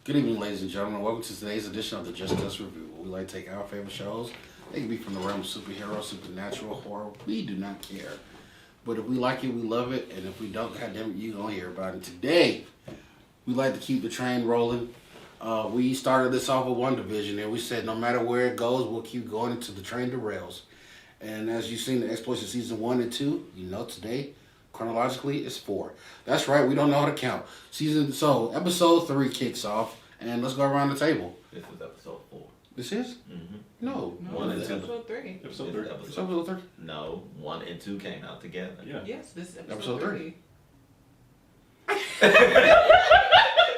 Good evening, ladies and gentlemen. Welcome to today's edition of the Just Us Review. Where we like to take our favorite shows. They can be from the realm of superhero, supernatural, horror. We do not care. But if we like it, we love it. And if we don't, goddamn it, you gonna hear about it. Today, we like to keep the train rolling. We started this off with WandaVision, and we said no matter where it goes, we'll keep going until the train derails. And as you've seen the exploits of season 1 and 2, you know today, chronologically, it's 4. That's right, we don't know how to count. Episode 3 kicks off, and let's go around the table. This is episode 4. This is? Mm-hmm. No. 1 and 2. Episode 3. Episode 3. Episode 3? No, 1 and 2 came out together. Yeah. Yes, this is Episode 3.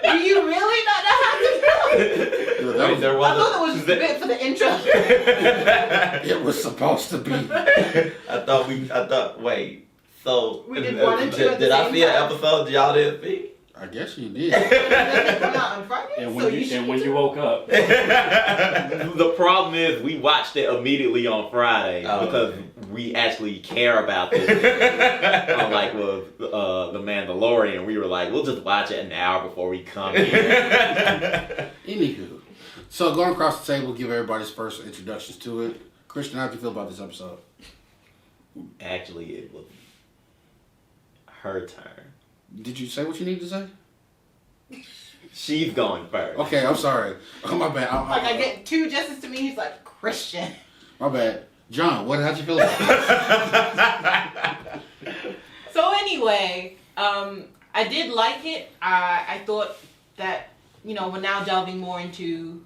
Do you really not know how to count? Wait, there I thought it was meant for the intro. It was supposed to be. Wait. So, We did 1 and 2 at the did I same see an time. episode y'all didn't see? I guess you did. Does it come out on Friday? And when you woke up, The problem is we watched it immediately on Friday because we actually care about this. Unlike with The Mandalorian, we were like, we'll just watch it an hour before we come here. Anywho. So going across the table, give everybody's first introductions to it. Christian, how do you feel about this episode? Actually, it was her turn. Did you say what you need to say? She's going first. Okay, I'm sorry. Oh, my bad. I get 2 justice to me. He's like, Christian. My bad. John, how'd you feel about it? So anyway, I did like it. I thought that, we're now delving more into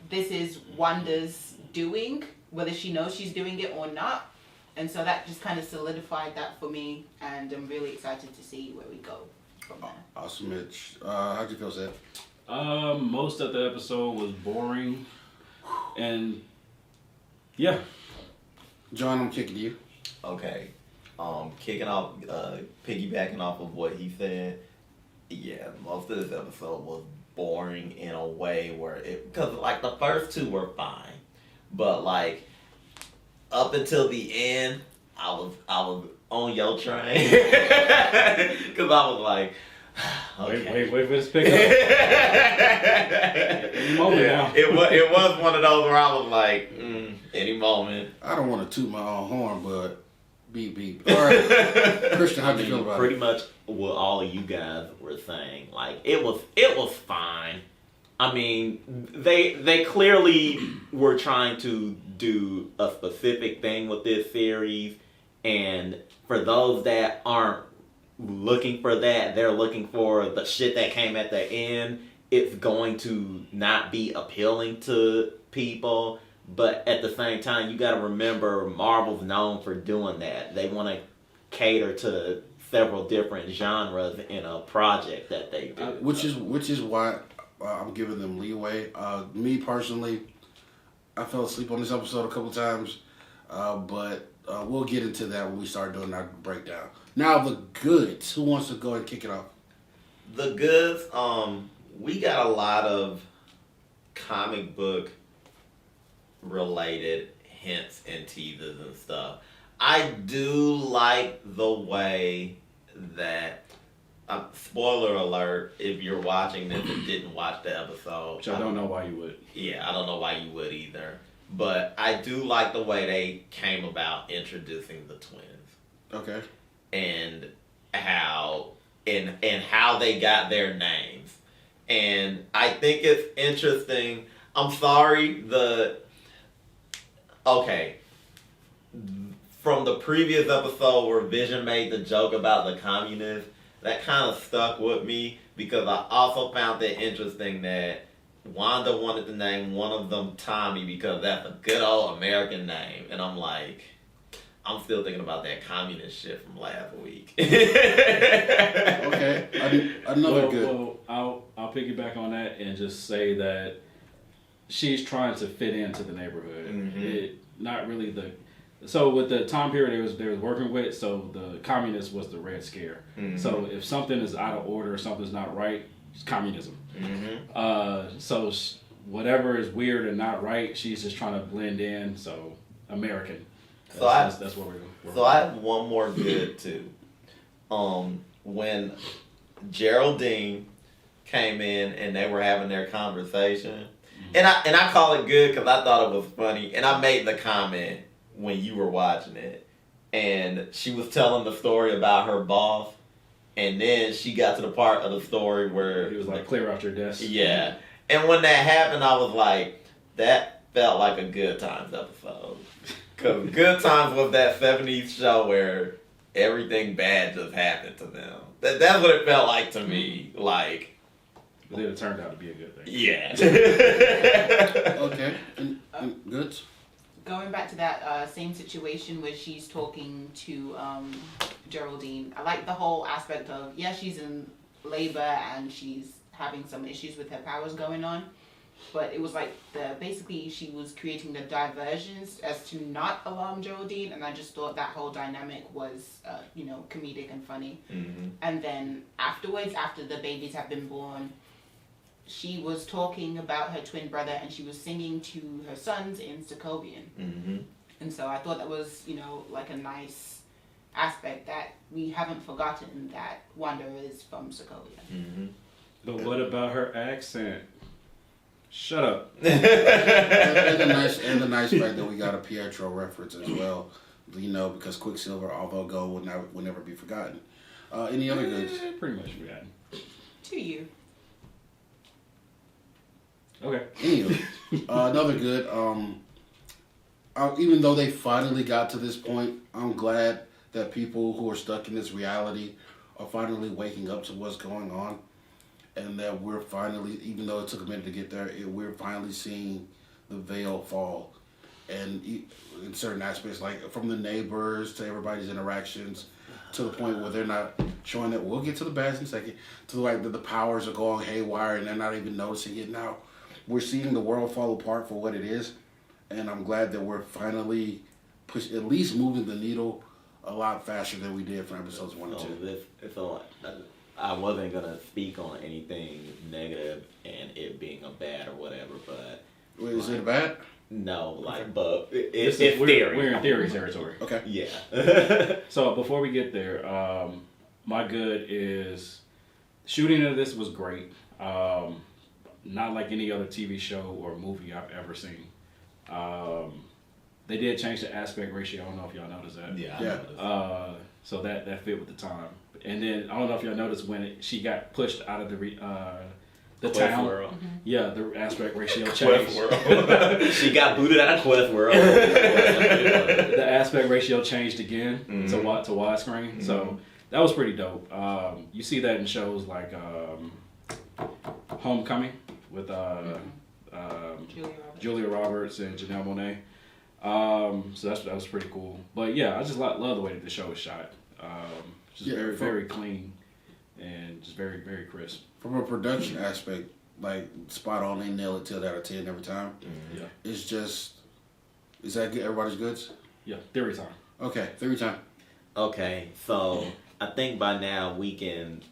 this is Wanda's doing, whether she knows she's doing it or not. And so that just kind of solidified that for me. And I'm really excited to see where we go from there. Awesome, Mitch. How'd you feel, Seth? most of the episode was boring, and yeah. John, I'm kicking you. Okay. Kicking off, piggybacking off of what he said, yeah, most of this episode was boring in a way where because like the first 2 were fine, but like up until the end, I was on your train because I was like, okay. Wait for this pickup. Any moment now. It was one of those where I was like, any moment. I don't want to toot my own horn, but beep beep. All right, Christian, how'd you feel about Pretty it? much what all of you guys were saying. Like it was fine. I mean, they clearly were trying to do a specific thing with this series, and for those that aren't looking for that, they're looking for the shit that came at the end. It's going to not be appealing to people, but at the same time, you got to remember Marvel's known for doing that. They want to cater to several different genres in a project that they do. Which is why I'm giving them leeway. Me personally, I fell asleep on this episode a couple times, but we'll get into that when we start doing our breakdown. Now the goods. Who wants to go and kick it off? The goods, we got a lot of comic book related hints and teasers and stuff. I do like the way that spoiler alert if you're watching this and didn't watch the episode. Which I don't know why you would. Yeah, I don't know why you would either. But I do like the way they came about introducing the twins. Okay. And how they got their names. And I think it's interesting. I'm sorry, from the previous episode where Vision made the joke about the communists, that kind of stuck with me because I also found it interesting that Wanda wanted to name one of them Tommy because that's a good old American name. And I'm like, I'm still thinking about that communist shit from last week. Okay. Another good. Well, I'll piggyback on that and just say that she's trying to fit into the neighborhood. Mm-hmm. Not really so with the time period they was working with, so the communist was the Red Scare. Mm-hmm. So if something is out of order, something's not right, it's communism. Mm-hmm. So whatever is weird and not right, she's just trying to blend in. So American. That's what we're doing. So I have one more good too. When Geraldine came in and they were having their conversation. And I call it good because I thought it was funny. And I made the comment when you were watching it. And she was telling the story about her boss. And then she got to the part of the story where... He was like, clear out your desk. Yeah. And when that happened, I was like, that felt like a Good Times episode. Because Good Times was that 70s show where everything bad just happened to them. That's what it felt like to me. Like... But then it turned out to be a good thing. Yeah. Okay. Good. Going back to that same situation where she's talking to Geraldine, I like the whole aspect of, yeah, she's in labor and she's having some issues with her powers going on, but it was like basically she was creating the diversions as to not alarm Geraldine, and I just thought that whole dynamic was, comedic and funny. Mm-hmm. And then afterwards, after the babies have been born, she was talking about her twin brother and she was singing to her sons in Sokovian. Mm-hmm. And so I thought that was, like a nice aspect that we haven't forgotten that Wanda is from Sokovia. Mm-hmm. But what about her accent? Shut up. and the nice fact that we got a Pietro reference as well. Because Quicksilver, although gold, will never be forgotten. Any other goods? Pretty much forgotten. To you. Okay. Anyway, another good. Even though they finally got to this point, I'm glad that people who are stuck in this reality are finally waking up to what's going on, and that we're finally, even though it took a minute to get there, we're finally seeing the veil fall, and in certain aspects, like from the neighbors to everybody's interactions, to the point where they're not showing that. We'll get to the bad in a second. To like the powers are going haywire, and they're not even noticing it now. We're seeing the world fall apart for what it is, and I'm glad that we're finally at least moving the needle a lot faster than we did for episodes 1 and 2. I wasn't gonna speak on anything negative and it being a bad or whatever, but Wait, is it bad? no, but it's we're theory. We're in theory territory. Okay. Yeah. So before we get there, my good is shooting of this was great. Not like any other TV show or movie I've ever seen. They did change the aspect ratio. I don't know if y'all noticed that. Yeah. So that fit with the time. And then I don't know if y'all noticed when she got pushed out of the town. World. Mm-hmm. Yeah, the aspect ratio Quest changed. World. She got booted out of Quest World. The aspect ratio changed again to widescreen. Mm-hmm. So that was pretty dope. You see that in shows like Homecoming with Julia Roberts and Janelle Monáe. So that was pretty cool. But yeah, I just love the way that the show is shot. Just very clean and just very, very crisp. From a production aspect, like spot on, they nail it 10 out of 10 every time. Mm-hmm. Yeah. It's just, is that good? Everybody's goods? Yeah, theory time. Okay, theory time. Okay, so I think by now we can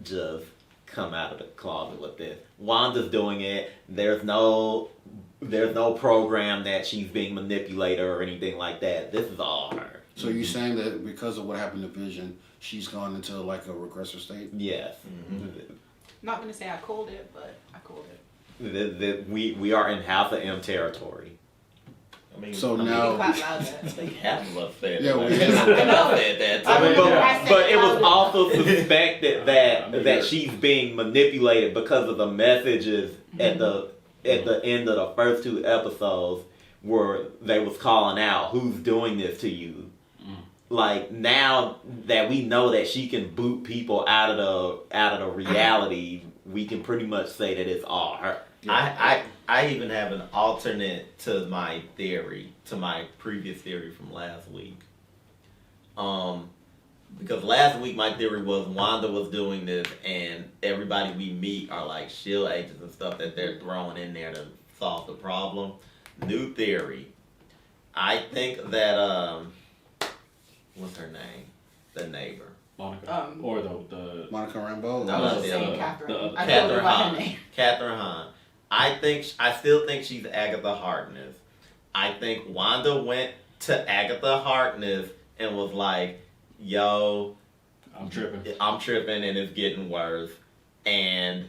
just come out of the closet with this. Wanda's doing it. There's no program that she's being manipulated or anything like that. This is all her. So you're saying that because of what happened to Vision, she's gone into like a regressive state? Yes. Not gonna say I called it, but I called it. We are in House of M territory. So Maybe now, quite louder. I think half of us said Yeah, that. we- I know that. I mean, yeah. But it was also suspected that she's being manipulated because of the messages at the end of the first 2 episodes where they was calling out who's doing this to you. Like now that we know that she can boot people out of the reality, we can pretty much say that it's all her. I even have an alternate to my theory, to my previous theory from last week. Because last week my theory was Wanda was doing this and everybody we meet are like SHIELD agents and stuff that they're throwing in there to solve the problem. New theory. I think that, what's her name? The neighbor. Monica. Or the Monica Rambeau? No, I was the saying other- Catherine. I told Catherine you about her Hahn. name. Catherine Hahn. I still think she's Agatha Harkness. I think Wanda went to Agatha Harkness and was like, yo, I'm tripping. I'm tripping and it's getting worse. And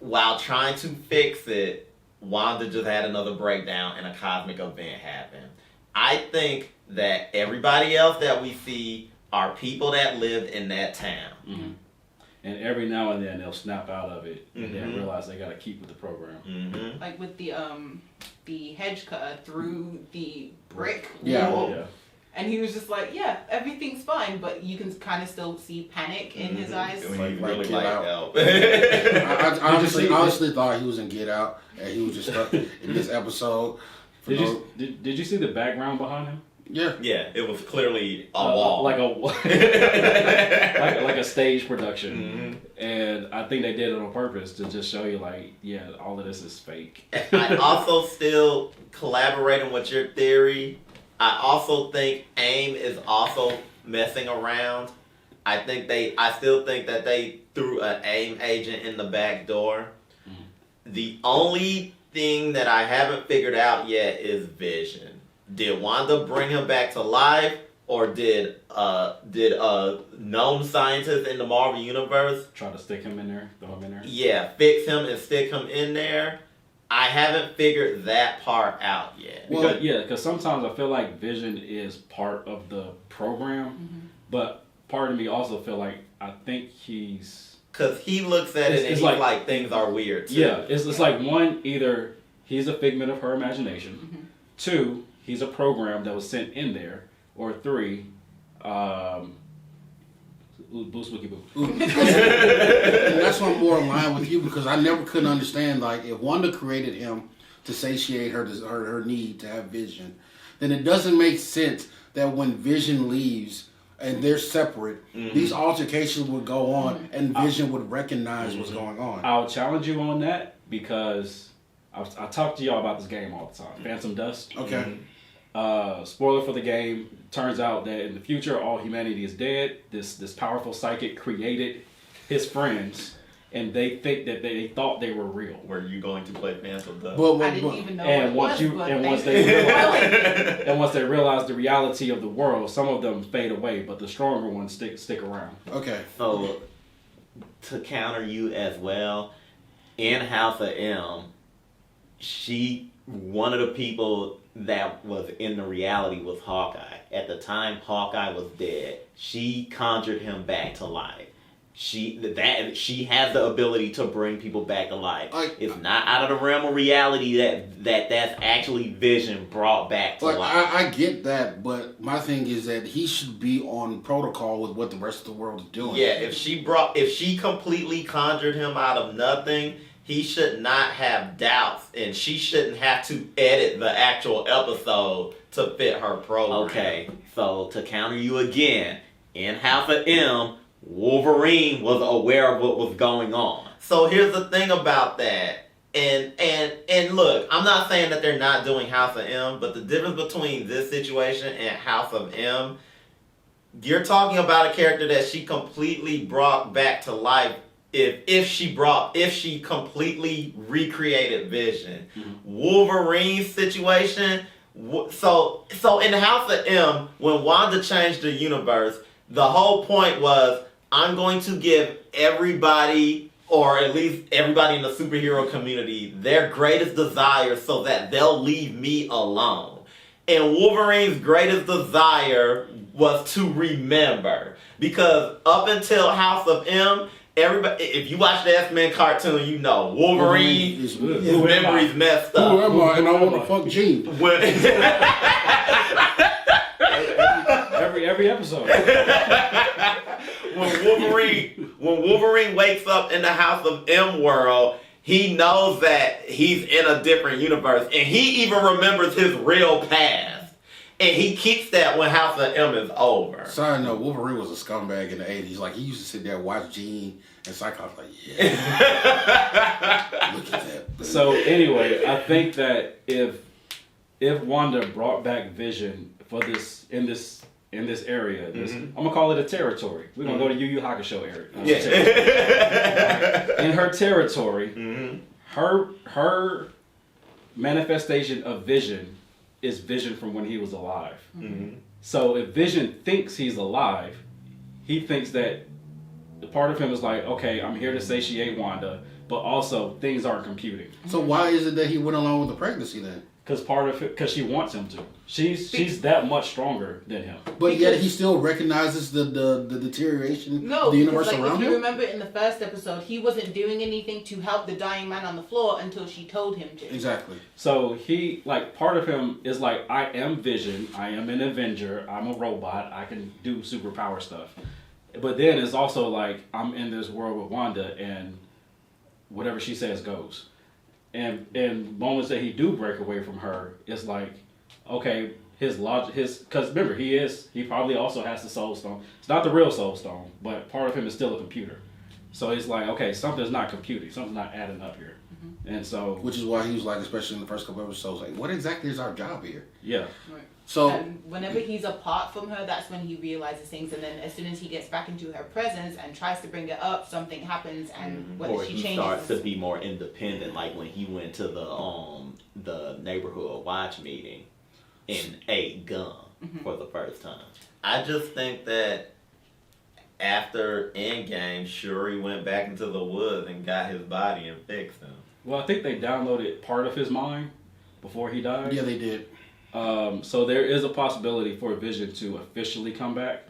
while trying to fix it, Wanda just had another breakdown and a cosmic event happened. I think that everybody else that we see are people that lived in that town. Mm-hmm. And every now and then they'll snap out of it and then realize they got to keep with the program. Mm-hmm. Like with the hedge cutter through the brick Yeah. wall. Yeah. And he was just like, yeah, everything's fine, but you can kind of still see panic in his eyes. When you Like, really Get like Out. help. I honestly thought he was in Get Out, and he was just stuck in this episode. Did you see the background behind him? Yeah. Yeah, it was clearly a wall. Like a like a stage production. And I think they did it on purpose to just show you, like, yeah, all of this is fake. I also still collaborating with your theory. I also think AIM is also messing around. I still think that they threw an AIM agent in the back door. The only thing that I haven't figured out yet is Vision. Did Wanda bring him back to life, or did known scientists in the Marvel universe Try to stick him in there, throw him in there. fix him and stick him in there? I haven't figured that part out yet. Because sometimes I feel like Vision is part of the program, but part of me also feel like I think he's... Because he looks at it and he's like things are weird too. Yeah, it's like one, either he's a figment of her imagination, two, he's a program that was sent in there, or three, Boost Wiki Boo. And that's why I'm more in line with you, because I never couldn't understand, like, if Wanda created him to satiate her need to have Vision, then it doesn't make sense that when Vision leaves and they're separate, these altercations would go on and Vision would recognize what's going on. I'll challenge you on that because I talk to y'all about this game all the time. Phantom Dust. Okay. Spoiler for the game. Turns out that in the future, all humanity is dead. This powerful psychic created his friends, and they think that they thought they were real. Were you going to play Phantom Dust? I didn't even know And what it was, once they realize the reality of the world, some of them fade away, but the stronger ones stick around. Okay. So, to counter you as well, in House of M, one of the people that was in the reality was Hawkeye. At the time Hawkeye was dead, she conjured him back to life. She has the ability to bring people back to life. It's not out of the realm of reality that's actually Vision brought back to life. I get that, but my thing is that he should be on protocol with what the rest of the world is doing. Yeah, if she completely conjured him out of nothing, he should not have doubts, and she shouldn't have to edit the actual episode to fit her program. Okay, so to counter you again, in House of M, Wolverine was aware of what was going on. So here's the thing about that. And look, I'm not saying that they're not doing House of M, but the difference between this situation and House of M, you're talking about a character that she completely brought back to life. If she completely recreated Vision, Wolverine's situation. So in the House of M, when Wanda changed the universe, the whole point was, I'm going to give everybody, or at least everybody in the superhero community, their greatest desire so that they'll leave me alone. And Wolverine's greatest desire was to remember, because up until House of M, everybody, if you watch the X-Men cartoon, you know Wolverine, his memory's messed up. Who am I? And I want to fuck Jean. Every episode. When Wolverine wakes up in the House of M world, he knows that he's in a different universe, and he even remembers his real past. And he keeps that when House of M is over. Side note, Wolverine was a scumbag in the 80s. Like, he used to sit there and watch Jean and Cyclops, like, yeah. Look at that. So anyway, I think that if Wanda brought back Vision for this in this area, I'm gonna call it a territory. We're gonna go to Yu Yu Hakusho area. In her territory, her manifestation of Vision is Vision from when he was alive. So if Vision thinks he's alive, he thinks that the part of him is like, okay, I'm here to satiate Wanda, but also things aren't computing. So why is it that he went along with the pregnancy then? Because part of it, because she wants him to. She's that much stronger than him. But yet he still recognizes the deterioration No, of the universe because, like, around if you him? remember in the first episode, he wasn't doing anything to help the dying man on the floor until she told him to. Exactly. So he, like, part of him is like, I am Vision, I am an Avenger, I'm a robot, I can do superpower stuff. But then it's also like, I'm in this world with Wanda, and whatever she says goes. And in moments that he do break away from her, it's like, okay, his logic, because remember, he probably also has the Soul Stone. It's not the real Soul Stone, but part of him is still a computer. So he's like, okay, something's not computing, something's not adding up here. And so, Which is why he was like, especially in the first couple episodes, like, what exactly is our job here? yeah. Right. So And whenever he's apart from her, that's when he realizes things. And then as soon as he gets back into her presence and tries to bring it up, something happens, and whether Or she he changes. starts to be more independent, like when he went to the neighborhood watch meeting and ate gum for the first time. I just think that after Endgame, Shuri went back into the woods and got his body and fixed him. Well, I think they downloaded part of his mind before he died. yeah, they did. So there is a possibility for Vision to officially come back.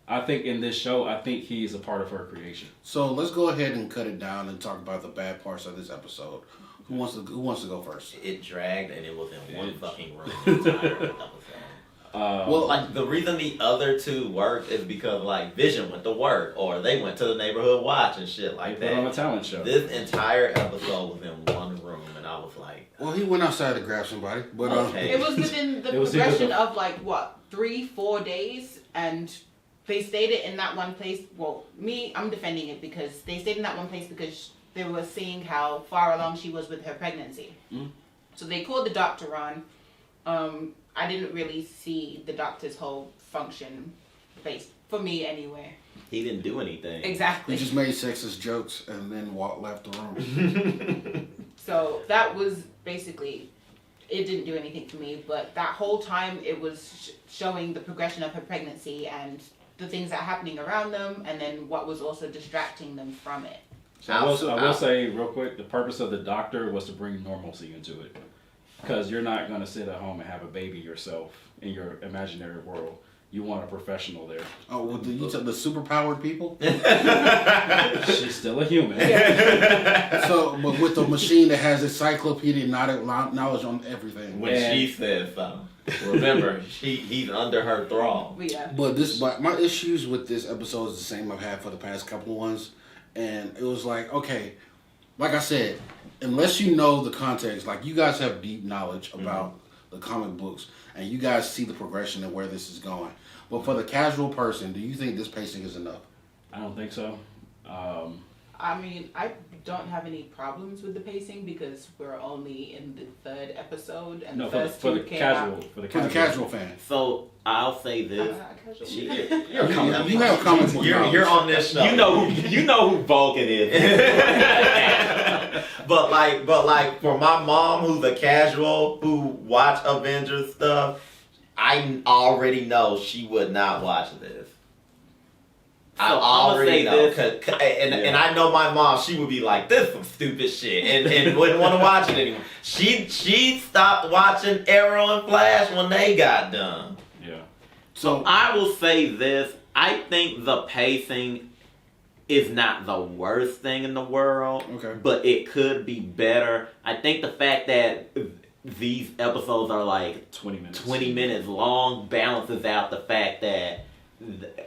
I think in this show, I think he's a part of her creation. So let's go ahead and cut it down and talk about the bad parts of this episode. Who wants to go first? It dragged and it was in one It- fucking room the entire episode. Well, Like, the reason the other two worked is because, like, Vision went to work, or they went to the neighborhood watch and shit They like put on a that. talent show. This entire episode was in one room, and I was like, well, he went outside to grab somebody, but Okay. It was within the It was either progression the- of like what 3-4 days, and they stayed it in that one place. Well, I'm defending it because they stayed in that one place because they were seeing how far along she was with her pregnancy. So they called the doctor on. I didn't really see the doctor's whole function based for me anyway. He didn't do anything. he Exactly. just made sexist jokes and then left the room. So that was basically, it didn't do anything for me, but that whole time it was showing the progression of her pregnancy and the things that are happening around them, and then what was also distracting them from it. So I will say real quick, the purpose of the doctor was to bring normalcy into it. Because you're not going to sit at home and have a baby yourself in your imaginary world. You want a professional there. Oh, well, you said the superpowered people? She's still a human. So, but with the machine that has encyclopedia knowledge on everything. when And- she said something. Remember, he's under her thrall. But yeah. But my issues with this episode is the same I've had for the past couple ones, and it was like, okay, like I said, unless you know the context, like you guys have deep knowledge about the comic books, and you guys see the progression and where this is going. But for the casual person, do you think this pacing is enough? I don't think so. I mean, I don't have any problems with the pacing because we're only in the 3rd episode, and No, the for first the two came casual. out. For the For the casual fan. So I'll say I'm this. not casual. You're a comic You have comic book knowledge. You're on this show. You know who Vulcan is. but like for my mom, who's a casual who watch Avengers stuff, I already know she would not watch this. I So, I'ma already say know, this. and I know my mom. She would be like, "This is some stupid shit," and wouldn't want to watch it anymore. She stopped watching Arrow and Flash when they got done. Yeah. So I will say this. I think the pacing is not the worst thing in the world. Okay. But it could be better. I think the fact that these episodes are like 20 minutes. 20 minutes long balances out the fact that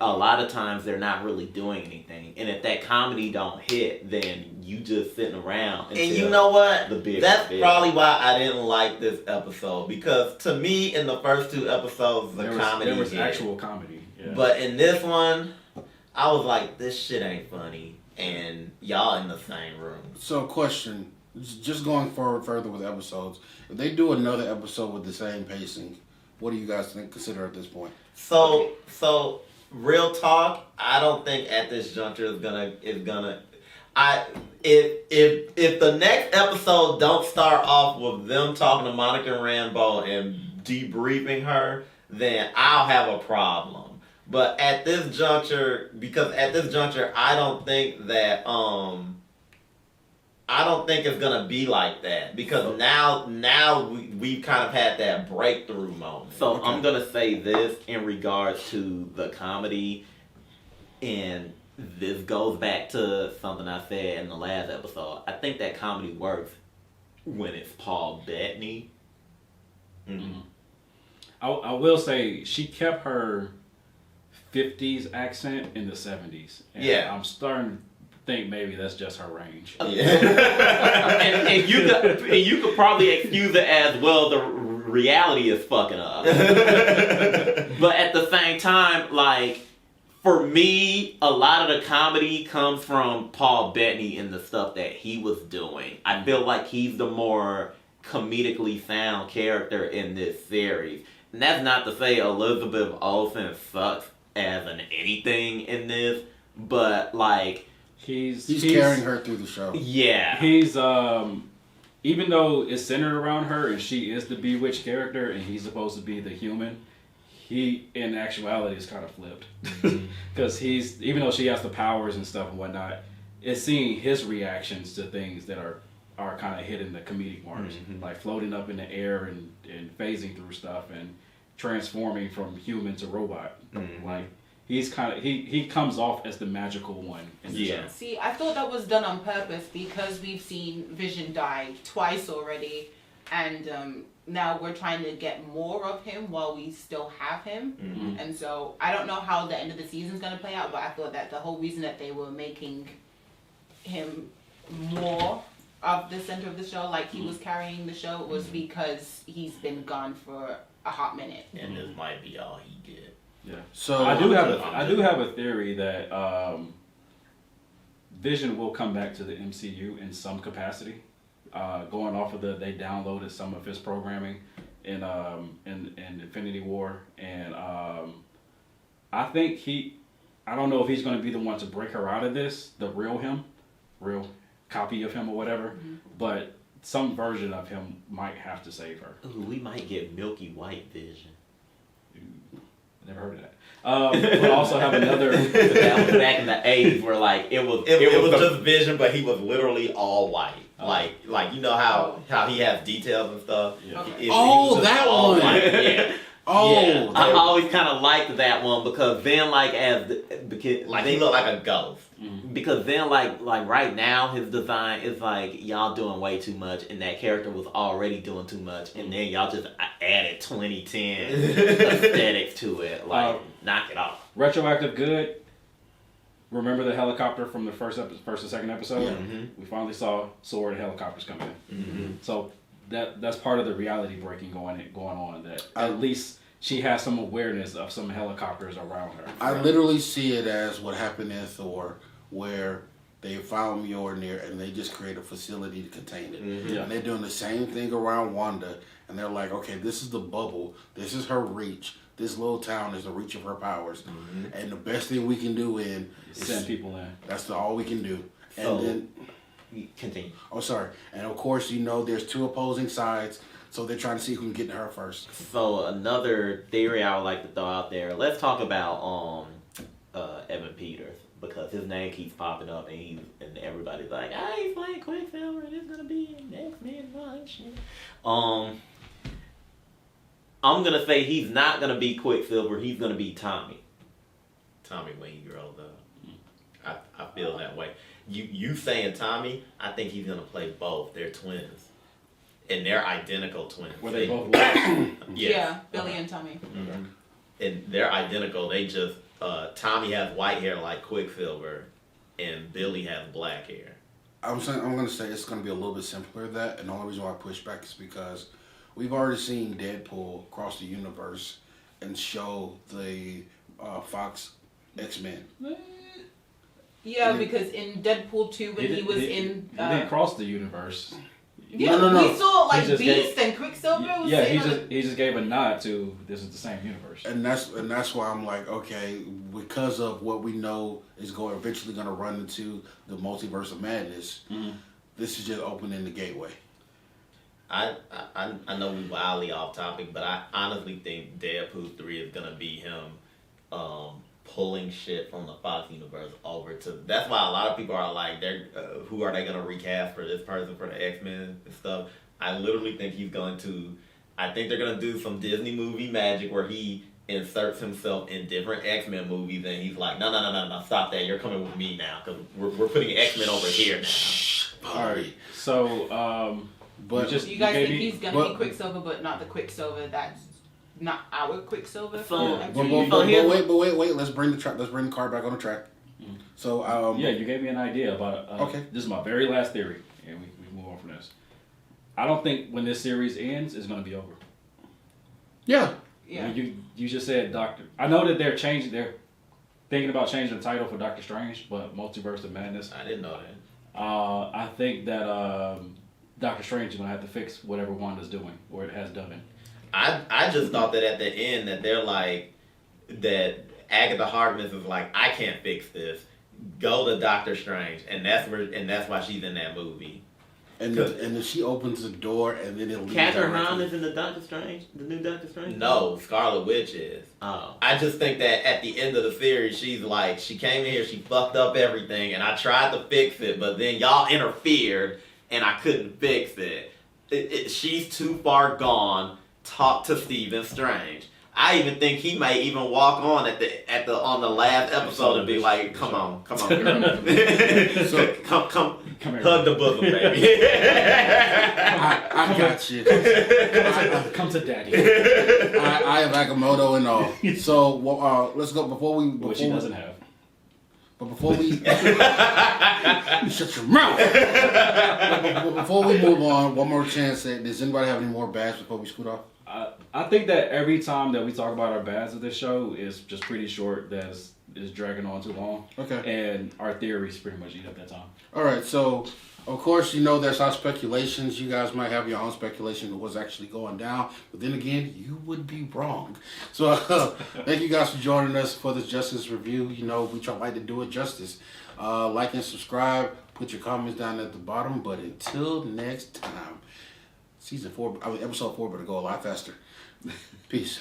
a lot of times they're not really doing anything. And if that comedy don't hit, then you just sitting around. And until you know what? the big That's bit. probably why I didn't like this episode, because to me, in the first 2 episodes, the comedy There was hit. actual comedy. Yeah. But in this one, I was like, this shit ain't funny, and y'all in the same room. So, question, just going forward further with episodes, if they do another episode with the same pacing, what do you guys consider at this point? So real talk, I don't think at this juncture is gonna. If the next episode don't start off with them talking to Monica Rambeau and debriefing her, then I'll have a problem. But at this juncture, I don't think that I don't think it's gonna be like that because now we've kind of had that breakthrough moment. So I'm gonna say this in regards to the comedy, and this goes back to something I said in the last episode. I think that comedy works when it's Paul Bettany. Mm-hmm. I will say she kept her 50s accent in the 70s. And Yeah. I'm starting to think maybe that's just her range. and you could probably excuse it as well. The reality is fucking up. But at the same time, like for me, a lot of the comedy comes from Paul Bettany and the stuff that he was doing. I feel like he's the more comedically sound character in this series. And that's not to say Elizabeth Olsen sucks as an anything in this, but like He's carrying her through the show. yeah, He's even though it's centered around her and she is the bewitched character and he's supposed to be the human, he in actuality is kind of flipped because he's, even though she has the powers and stuff and whatnot, it's seeing his reactions to things that are kind of hitting the comedic marks, like floating up in the air and phasing through stuff and transforming from human to robot. Like he's kind of he comes off as the magical one in the show. See, I thought that was done on purpose because we've seen Vision die twice already, and now we're trying to get more of him while we still have him. And so I don't know how the end of the season's going to play out, but I thought that the whole reason that they were making him more of the center of the show, like he was carrying the show, was because he's been gone for a hot minute. And this might be all he get. Yeah. So I do have a theory that Vision will come back to the MCU in some capacity. Going off of they downloaded some of his programming in Infinity War, and I think I don't know if he's going to be the one to break her out of this, the real copy of him or whatever, but some version of him might have to save her. Ooh, we might get Milky White Vision. Never heard of that. We'll also have another. That was back in the 80s where like it was just Vision, but he was literally all white. Like you know how he has details and stuff. Yeah. Okay. He was just that all one. white. Yeah. Oh, I always kind of liked that one because then like Like he looked like a ghost. because then like right now his design is like y'all doing way too much and that character was already doing too much and then y'all just added 2010 aesthetics to it, like knock it off. Retroactive good. Remember the helicopter from the first and second episode? Yeah. We finally saw Sword and helicopters come in. So that's part of the reality breaking going on. That at least she has some awareness of some helicopters around her. I literally see it as what happened in Thor, where they found Mjolnir and they just create a facility to contain it. Yeah. And they're doing the same thing around Wanda, and they're like, okay, this is the bubble, this is her reach, this little town is the reach of her powers, and the best thing we can do is Send people in. That's all we can do. And So- then, Continue. oh sorry, and of course there's two opposing sides, so they're trying to see who can get to her first. So another theory I would like to throw out there. Let's talk about Evan Peters because his name keeps popping up and everybody's like, he's playing Quicksilver and it's gonna be in X-Men and all that shit. I'm gonna say he's not gonna be Quicksilver. He's gonna be Tommy. Tommy when he grows up. I feel that way. You saying Tommy? I think he's gonna play both. They're twins, and they're identical twins. Were they both black? Yeah, Billy and Tommy. And they're identical. They just Tommy has white hair like Quicksilver, and Billy has black hair. I'm gonna say it's gonna be a little bit simpler than that, and the only reason why I push back is because we've already seen Deadpool cross the universe and show the Fox X-Men. Yeah, because in Deadpool 2, when he was in... He didn't cross the universe. Yeah, No. we saw like He just Beast and Quicksilver. Was Yeah, sitting on the- he just gave a nod to this is the same universe. And that's why I'm like, okay, because of what we know is eventually going to run into the multiverse of madness. This is just opening the gateway. I know we wildly off topic, but I honestly think Deadpool 3 is gonna be him pulling shit from the Fox universe over to. That's why a lot of people are like, they're who are they gonna recast for this person for the X-Men and stuff. I literally think he's going to. I think they're gonna do some Disney movie magic where he inserts himself in different X-Men movies, and he's like, no, stop that! You're coming with me now because we're putting X-Men over here now. All right. So, But You guys think he's gonna be Quicksilver, but not the Quicksilver that's not our Quicksilver? So- wait. Let's bring the car back on the track. So yeah, you gave me an idea about. Okay. This is my very last theory, and we move on from this. I don't think when this series ends, it's going to be over. yeah. Yeah. You just said Doctor. I know that they're thinking about changing the title for Doctor Strange, but Multiverse of Madness. I didn't know that. I think that Doctor Strange is going to have to fix whatever Wanda's doing, or it has done. I just thought that at the end that they're like that Agatha Harkness is like, I can't fix this. Go to Doctor Strange, and that's why she's in that movie. And then she opens the door, and then it'll lead Catherine directly- Hahn is in the Doctor Strange, the new Doctor Strange. No, Scarlet Witch is. Oh. I just think that at the end of the series, she's like, she came in here, she fucked up everything, and I tried to fix it, but then y'all interfered, and I couldn't fix it. She's too far gone. Talk to Stephen Strange. I even think he may even walk on on the last episode and be like, "Come on, girl, So- come Come here. hug the bosom, baby." I got you. Come to Daddy. I have Agamotto and all. So let's go Which she doesn't have. But before we shut your mouth. But before we move on, one more chance. Does anybody have any more bads before we scoot off? I think that every time that we talk about our bads of this show is just pretty short. That is dragging on too long. Okay. And our theories pretty much eat up that time. All right. So, of course, that's our speculations. You guys might have your own speculation of what's actually going down. But then again, you would be wrong. So, thank you guys for joining us for this Justice review. We like to do it justice. Like and subscribe. Put your comments down at the bottom. But until next time, episode 4 better go a lot faster. Peace.